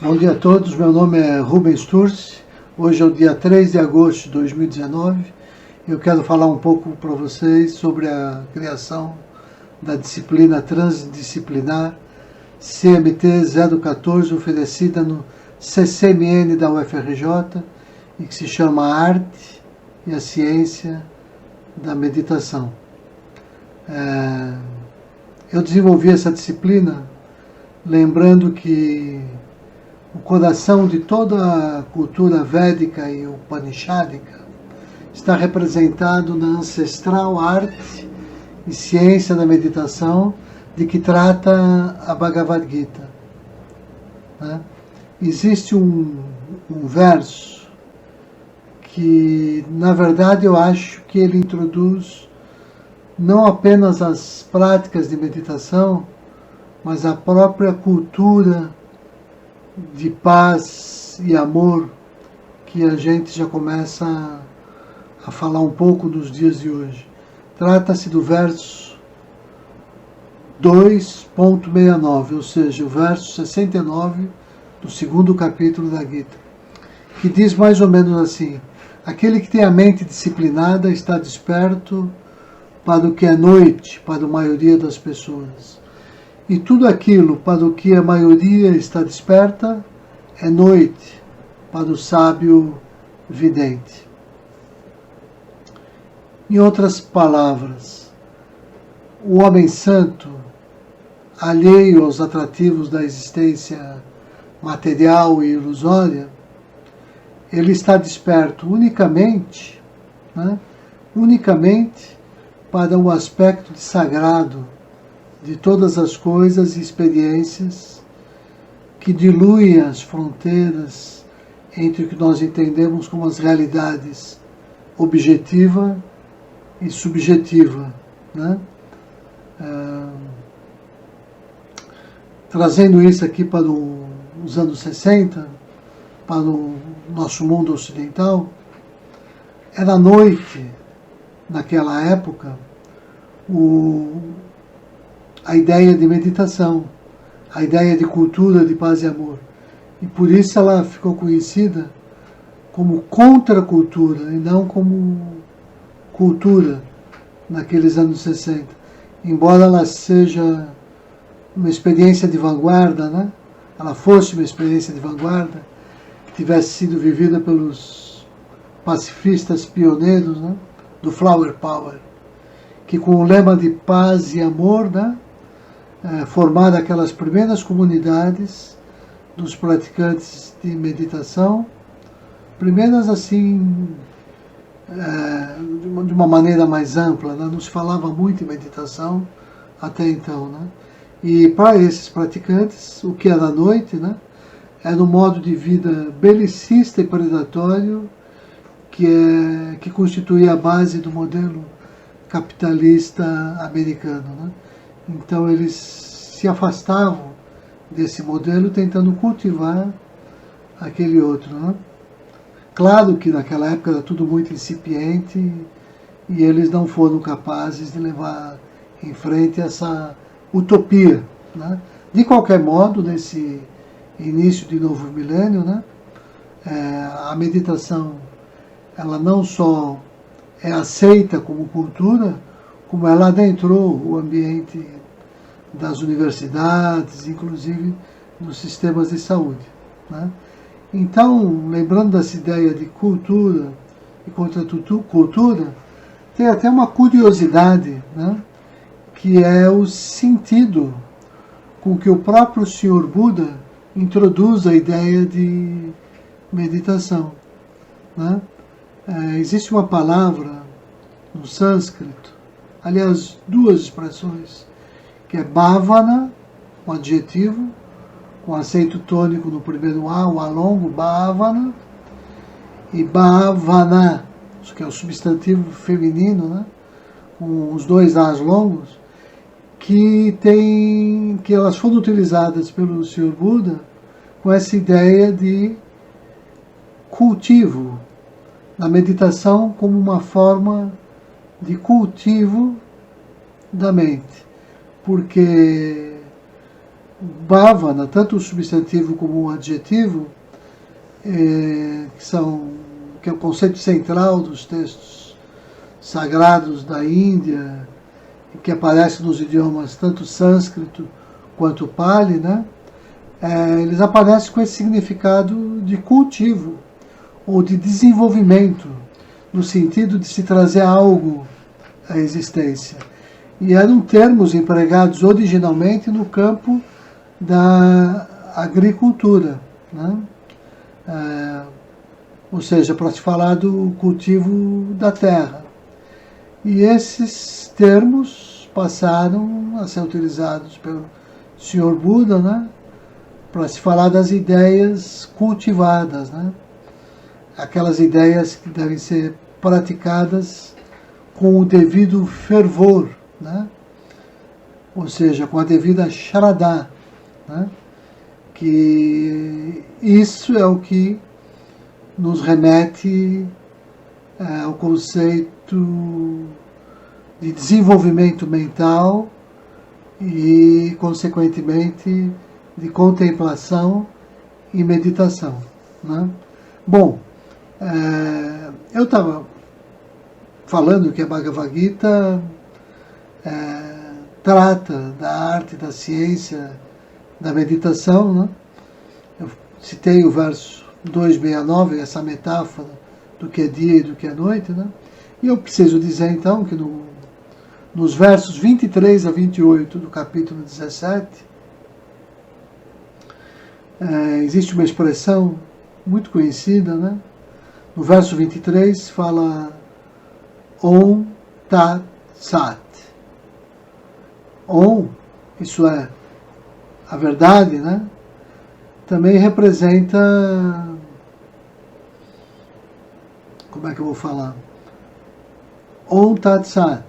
Bom dia a todos, meu nome é Rubens Turci, hoje é o dia 3 de agosto de 2019 e eu quero falar um pouco para vocês sobre a criação da disciplina transdisciplinar CMT 014 oferecida no CCMN da UFRJ e que se chama Arte e a Ciência da Meditação. Eu desenvolvi essa disciplina lembrando que o coração de toda a cultura védica e upanishádica está representado na ancestral arte e ciência da meditação de que trata a Bhagavad Gita. Existe um verso que, na verdade, eu acho que ele introduz não apenas as práticas de meditação, mas a própria cultura de paz e amor que a gente já começa a falar um pouco nos dias de hoje. Trata-se do verso 2.69, ou seja, o verso 69 do segundo capítulo da Gita, que diz mais ou menos assim: aquele que tem a mente disciplinada está desperto para o que é noite para a maioria das pessoas. E tudo aquilo para o que a maioria está desperta é noite para o sábio vidente. Em outras palavras, o homem santo, alheio aos atrativos da existência material e ilusória, ele está desperto unicamente para o aspecto de sagrado de todas as coisas e experiências que diluem as fronteiras entre o que nós entendemos como as realidades objetiva e subjetiva, trazendo isso aqui para os anos 60, para o nosso mundo ocidental, era noite, naquela época, a ideia de meditação, a ideia de cultura de paz e amor. E por isso ela ficou conhecida como contracultura e não como cultura naqueles anos 60. Embora ela seja uma experiência de vanguarda, ela fosse uma experiência de vanguarda, que tivesse sido vivida pelos pacifistas pioneiros, do Flower Power, que com o lema de paz e amor, formaram aquelas primeiras comunidades dos praticantes de meditação, primeiras assim, de uma maneira mais ampla, não se falava muito em meditação até então, E para esses praticantes, o que era a noite, era um modo de vida belicista e predatório que constituía a base do modelo capitalista americano, Então eles se afastavam desse modelo tentando cultivar aquele outro, Claro que naquela época era tudo muito incipiente e eles não foram capazes de levar em frente essa utopia, De qualquer modo, nesse início de novo milênio, a meditação, ela não só é aceita como cultura, como ela adentrou o ambiente das universidades, inclusive nos sistemas de saúde. Então, lembrando dessa ideia de cultura e contracultura, tem até uma curiosidade, que é o sentido com que o próprio Sr. Buda introduz a ideia de meditação. Existe uma palavra no sânscrito, aliás, duas expressões, que é bhavana, um adjetivo, com acento tônico no primeiro A, o A longo, bhavana, e bhavana, que é o substantivo feminino, com os dois As longos, que elas foram utilizadas pelo Sr. Buda com essa ideia de cultivo, na meditação como uma forma de cultivo da mente, porque bhavana, tanto o substantivo como o adjetivo, que é o conceito central dos textos sagrados da Índia, que aparece nos idiomas tanto sânscrito quanto Pali, né? Eles aparecem com esse significado de cultivo ou de desenvolvimento, no sentido de se trazer algo à existência. E eram termos empregados originalmente no campo da agricultura, né? Ou seja, para se falar do cultivo da terra. E esses termos passaram a ser utilizados pelo Sr. Buda, né? Para se falar das ideias cultivadas, né? Aquelas ideias que devem ser praticadas com o devido fervor, né? Ou seja, com a devida shraddha, né? Que isso é o que nos remete ao conceito de desenvolvimento mental e, consequentemente, de contemplação e meditação, né? Bom, eu estava falando que a Bhagavad Gita trata da arte, da ciência, da meditação, né? Eu citei o verso 269, essa metáfora do que é dia e do que é noite, né? E eu preciso dizer então que nos versos 23 a 28 do capítulo 17, existe uma expressão muito conhecida, né? No verso 23 fala Om Tat Sat. Om, isso é a verdade, né? Também representa, como é que eu vou falar? Om Tat Sat.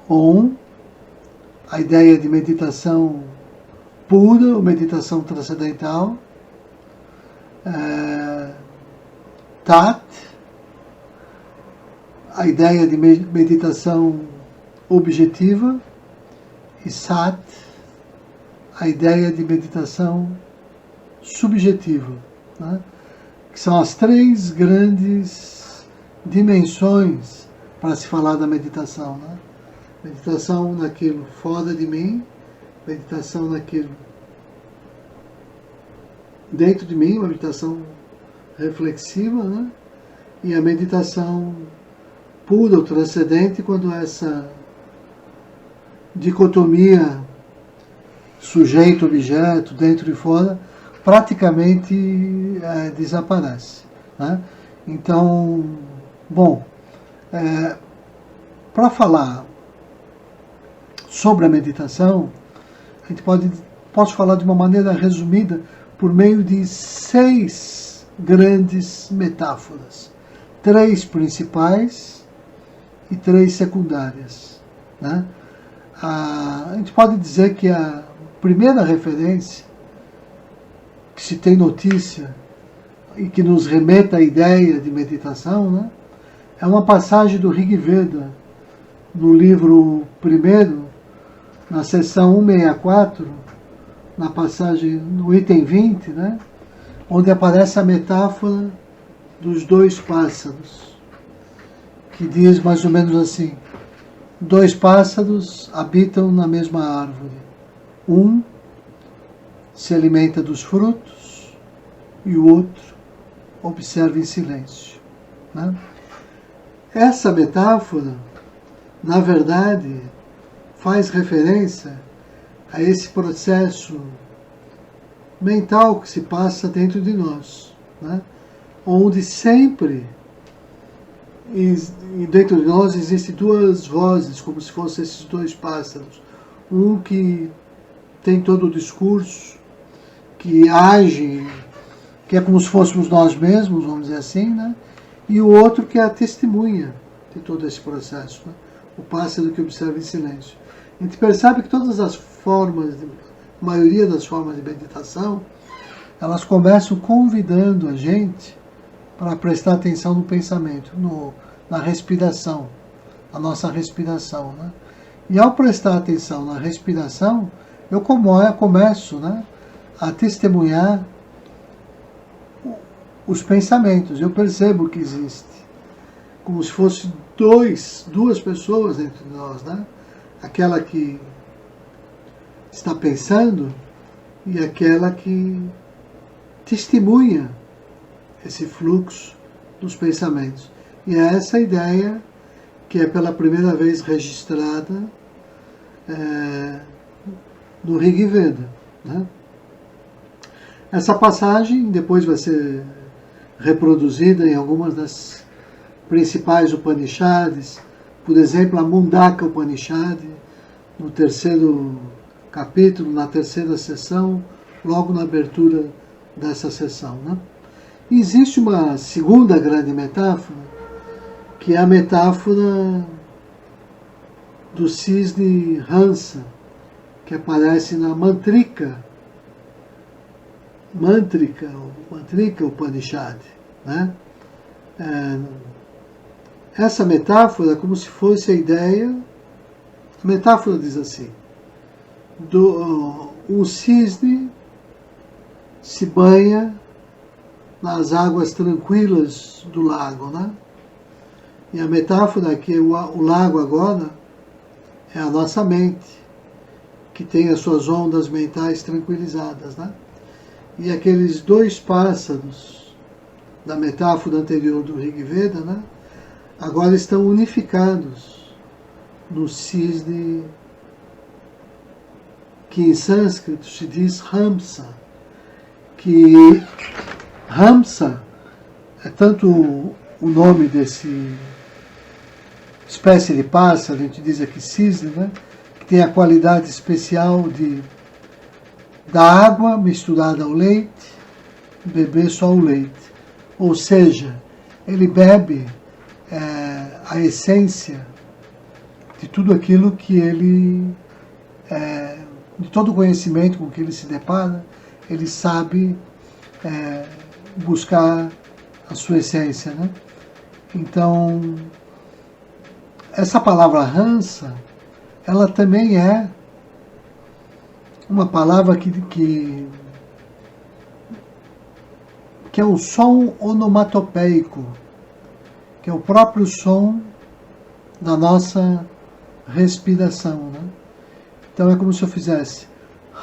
Om, a ideia de meditação pura, ou meditação transcendental. Tat, a ideia de meditação objetiva. E Sat, a ideia de meditação subjetiva, né? Que são as três grandes dimensões para se falar da meditação, né? Meditação naquilo fora de mim, meditação naquilo dentro de mim, uma meditação reflexiva, né? E a meditação pura ou transcendente, quando essa dicotomia sujeito-objeto, dentro e fora, praticamente desaparece, né? Então, bom, para falar sobre a meditação, a gente pode falar de uma maneira resumida por meio de 6 grandes metáforas, 3 principais e 3 secundárias, né? A gente pode dizer que a primeira referência que se tem notícia e que nos remete à ideia de meditação, né, é uma passagem do Rig Veda, no livro 1, na seção 164, na passagem, no item 20, né, onde aparece a metáfora dos 2 pássaros, que diz mais ou menos assim: 2 pássaros habitam na mesma árvore. Um se alimenta dos frutos e o outro observa em silêncio, né? Essa metáfora, na verdade, faz referência a esse processo mental que se passa dentro de nós, né? Onde sempre dentro de nós existem 2 vozes, como se fossem esses 2 pássaros. Um que tem todo o discurso, que age, que é como se fôssemos nós mesmos, vamos dizer assim, né? E o outro que é a testemunha de todo esse processo, né? O pássaro que observa em silêncio. A gente percebe que todas as formas, a maioria das formas de meditação, elas começam convidando a gente para prestar atenção no pensamento, na respiração, a nossa respiração, né? E ao prestar atenção na respiração, eu começo, né, a testemunhar os pensamentos. Eu percebo que existe, como se fosse duas pessoas entre nós, né? Aquela que está pensando e aquela que testemunha esse fluxo dos pensamentos. E é essa ideia que é pela primeira vez registrada no Rig Veda, né? Essa passagem depois vai ser reproduzida em algumas das principais Upanishads, por exemplo, a Mundaka Upanishad, no terceiro capítulo, na terceira sessão, logo na abertura dessa sessão, né? E existe uma segunda grande metáfora, que é a metáfora do cisne Hansa, que aparece na Mantrika Upanishad, né? Essa metáfora é como se fosse a ideia, a metáfora diz assim, um cisne se banha nas águas tranquilas do lago, né? E a metáfora é que o lago agora é a nossa mente, que tem as suas ondas mentais tranquilizadas, né? E aqueles dois pássaros da metáfora anterior do Rig Veda, né, agora estão unificados no cisne que em sânscrito se diz Hamsa, que Hamsa é tanto o nome desse espécie de pássaro, a gente diz aqui cisne, né, que tem a qualidade especial da água misturada ao leite, beber só o leite. Ou seja, ele bebe a essência de tudo aquilo que ele, de todo o conhecimento com que ele se depara, ele sabe buscar a sua essência, né? Então, essa palavra Hansa, ela também é uma palavra que é um som onomatopeico, que é o próprio som da nossa respiração, né? Então é como se eu fizesse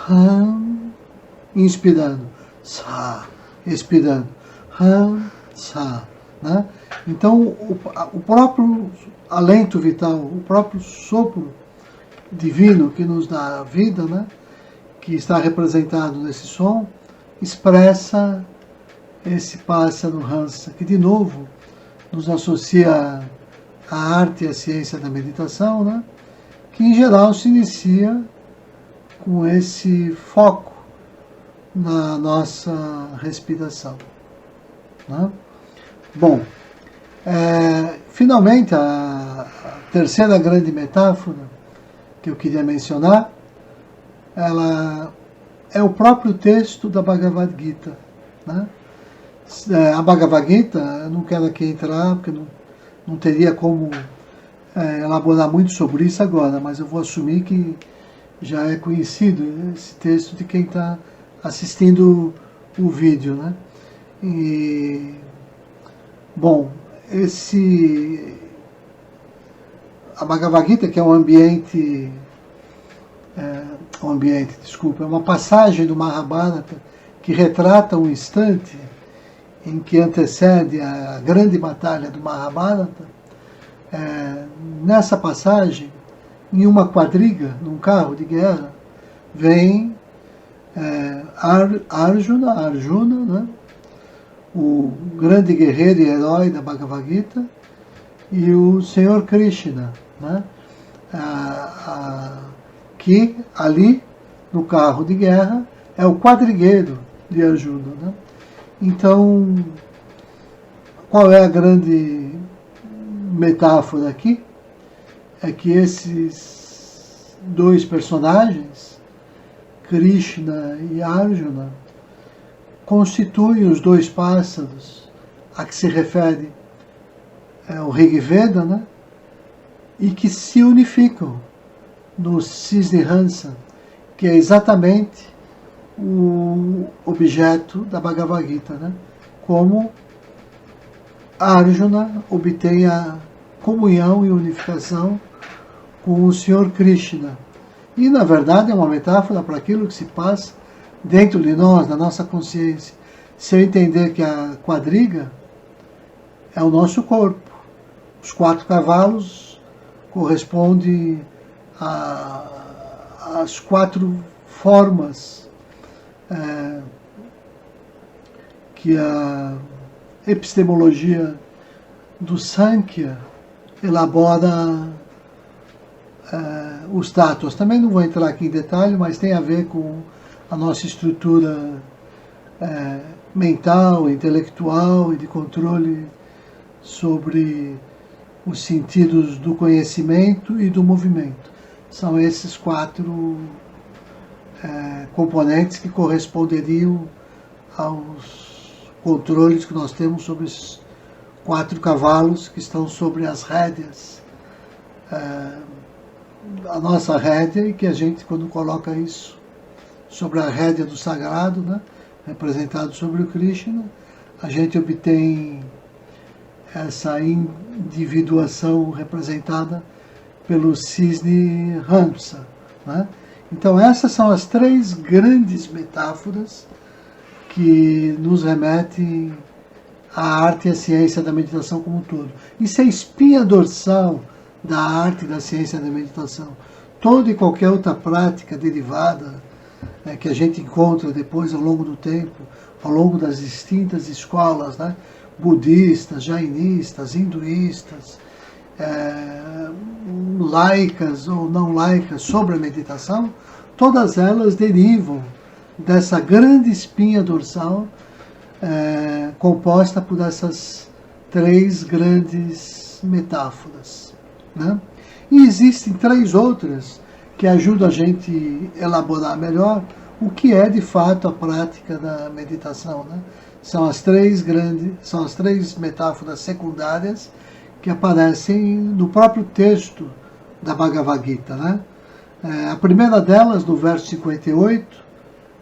Ham, inspirando, Sa, expirando, Ham, Sa, né? Então o próprio alento vital, o próprio sopro divino que nos dá a vida, né, que está representado nesse som, expressa esse pássaro Hansa, que de novo nos associa à arte e à ciência da meditação, né, que em geral se inicia com esse foco na nossa respiração, né? Bom, finalmente a terceira grande metáfora que eu queria mencionar, ela é o próprio texto da Bhagavad Gita, né? A Bhagavad Gita, eu não quero aqui entrar, porque não teria como elaborar muito sobre isso agora, mas eu vou assumir que já é conhecido esse texto de quem está assistindo o vídeo, né? E, bom, a Bhagavad Gita, que é é uma passagem do Mahabharata que retrata um instante em que antecede a grande batalha do Mahabharata. Nessa passagem, em uma quadriga, num carro de guerra, vem Arjuna, né, o grande guerreiro e herói da Bhagavad Gita, e o Senhor Krishna, né, que ali, no carro de guerra, é o quadrigueiro de Arjuna, né? Então, qual é a grande metáfora aqui? É que esses dois personagens, Krishna e Arjuna, constituem os dois pássaros a que se refere o Rig Veda, né? E que se unificam no cisne Hansa, que é exatamente o objeto da Bhagavad Gita, né? Como Arjuna obtém a comunhão e unificação com o Senhor Krishna. E, na verdade, é uma metáfora para aquilo que se passa dentro de nós, na nossa consciência. Se eu entender que a quadriga é o nosso corpo, os 4 cavalos correspondem às 4 formas que a epistemologia do Sankhya elabora os tátuas. Também não vou entrar aqui em detalhe, mas tem a ver com a nossa estrutura mental, intelectual e de controle sobre os sentidos do conhecimento e do movimento. São esses 4 componentes que corresponderiam aos controles que nós temos sobre esses 4 cavalos que estão sobre as rédeas. A nossa rédea, e que a gente, quando coloca isso sobre a rédea do sagrado, né, representado sobre o Krishna, a gente obtém essa individuação representada pelo cisne Hamsa, né? Então essas são as 3 grandes metáforas que nos remetem à arte e à ciência da meditação como um todo. Isso é a espinha dorsal da arte e da ciência da meditação. Toda e qualquer outra prática derivada que a gente encontra depois ao longo do tempo, ao longo das distintas escolas, né, budistas, jainistas, hinduístas, laicas ou não laicas sobre a meditação, todas elas derivam dessa grande espinha dorsal composta por essas 3 grandes metáforas, né? E existem 3 outras que ajudam a gente a elaborar melhor o que é de fato a prática da meditação, né? São as 3 metáforas secundárias que aparecem no próprio texto da Bhagavad Gita, né? A primeira delas, no verso 58,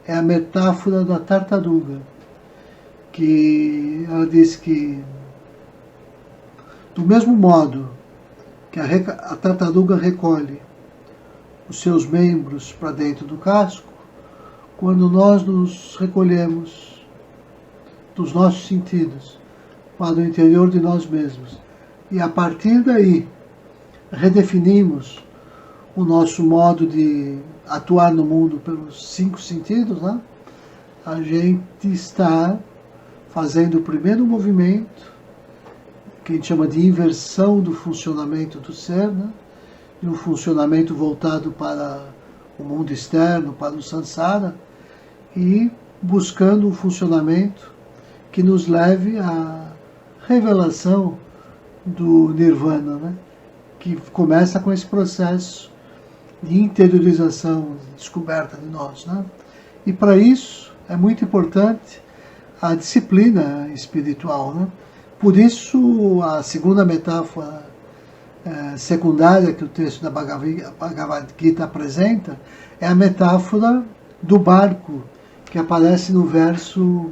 é a metáfora da tartaruga, que ela diz que, do mesmo modo que a tartaruga recolhe os seus membros para dentro do casco, quando nós nos recolhemos dos nossos sentidos para o interior de nós mesmos e a partir daí redefinimos o nosso modo de atuar no mundo pelos 5 sentidos, né? A gente está fazendo o primeiro movimento, que a gente chama de inversão do funcionamento do ser, né? De um funcionamento voltado para o mundo externo, para o samsara, e buscando um funcionamento que nos leve à revelação do nirvana, né? Que começa com esse processo de interiorização, de descoberta de nós, né? E para isso é muito importante a disciplina espiritual, né? Por isso a segunda metáfora secundária que o texto da Bhagavad Gita apresenta é a metáfora do barco, que aparece no verso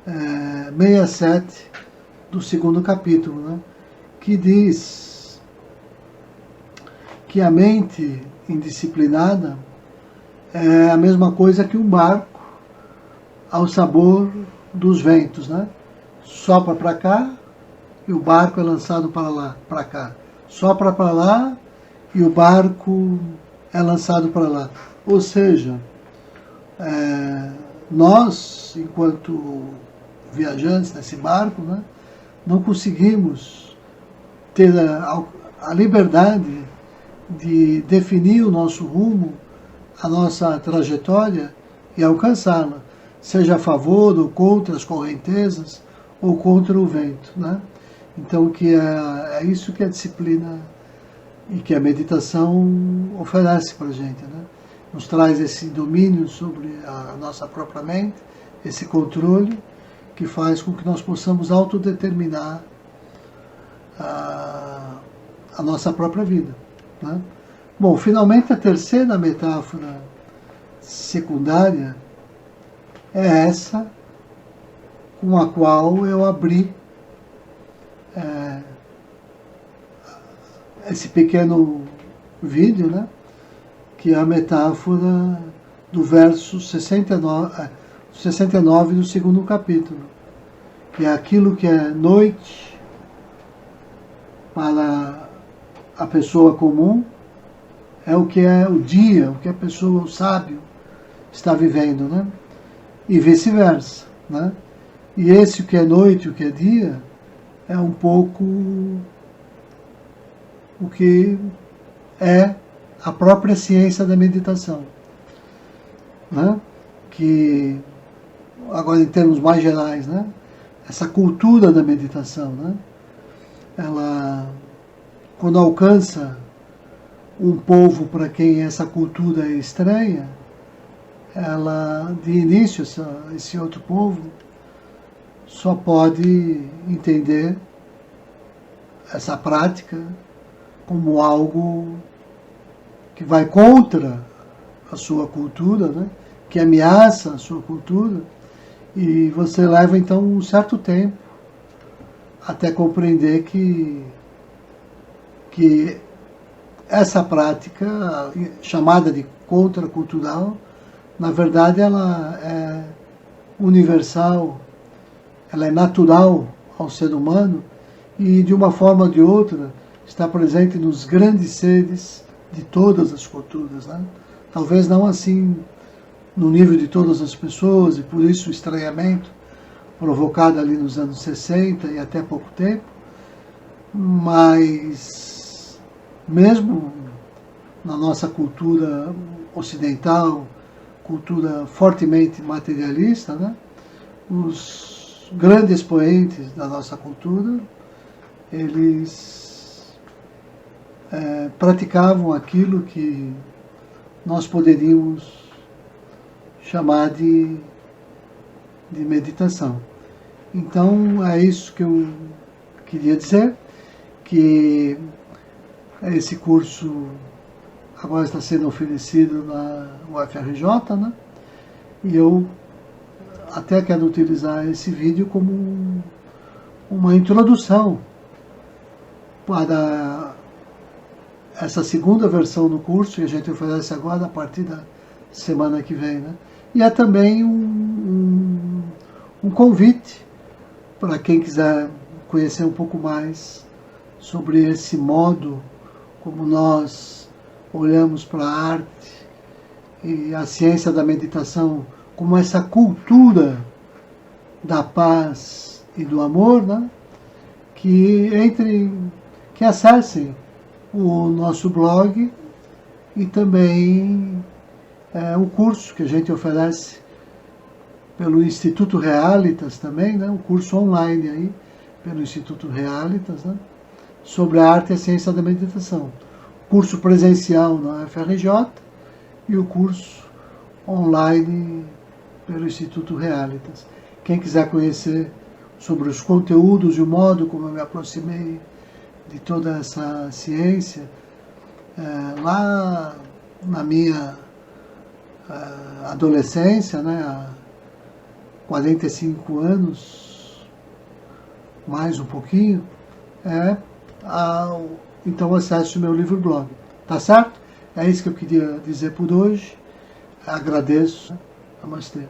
67 do 2º capítulo, né? Que diz que a mente indisciplinada é a mesma coisa que um barco ao sabor dos ventos, né? Sopra para cá e o barco é lançado para lá, para cá. Sopra para lá e o barco é lançado para lá. Ou seja, nós, enquanto viajantes nesse barco, né, não conseguimos ter a liberdade de definir o nosso rumo, a nossa trajetória e alcançá-la, seja a favor ou contra as correntezas ou contra o vento, né? Então, que é isso que a disciplina e que a meditação oferece para a gente, né? Nos traz esse domínio sobre a nossa própria mente, esse controle que faz com que nós possamos autodeterminar a nossa própria vida, né? Bom, finalmente a terceira metáfora secundária é essa com a qual eu abri esse pequeno vídeo, né, que é a metáfora do verso 69 do segundo capítulo, que é aquilo que é noite para a pessoa comum, é o que é o dia, o que a pessoa, o sábio, está vivendo, né? E vice-versa, né? E esse o que é noite, o que é dia, é um pouco o que é a própria ciência da meditação, né? Que, agora em termos mais gerais, né? Essa cultura da meditação, né? Ela, quando alcança um povo para quem essa cultura é estranha, ela, de início, esse outro povo só pode entender essa prática como algo que vai contra a sua cultura, né? Que ameaça a sua cultura, e você leva então um certo tempo até compreender que essa prática, chamada de contracultural, na verdade ela é universal, ela é natural ao ser humano e, de uma forma ou de outra, está presente nos grandes seres de todas as culturas, né? Talvez não assim no nível de todas as pessoas, e por isso o estranhamento provocado ali nos anos 60 e até pouco tempo, mas mesmo na nossa cultura ocidental, cultura fortemente materialista, né, os grandes expoentes da nossa cultura, eles praticavam aquilo que nós poderíamos chamar de meditação. Então é isso que eu queria dizer, que esse curso agora está sendo oferecido na UFRJ, né? E eu até quero utilizar esse vídeo como uma introdução para essa segunda versão do curso que a gente oferece agora a partir da semana que vem, né? E é também um convite para quem quiser conhecer um pouco mais sobre esse modo como nós olhamos para a arte e a ciência da meditação como essa cultura da paz e do amor, né? Que acessem o nosso blog e também o curso que a gente oferece pelo Instituto Realitas também, né? Um curso online aí pelo Instituto Realitas, né? Sobre a arte e a ciência da meditação. Curso presencial na UFRJ e o curso online pelo Instituto Realitas. Quem quiser conhecer sobre os conteúdos e o modo como eu me aproximei de toda essa ciência, lá na minha adolescência, né, há 45 anos, mais um pouquinho, então acesse o meu livro blog. Tá certo? É isso que eu queria dizer por hoje. Agradeço. Namastê.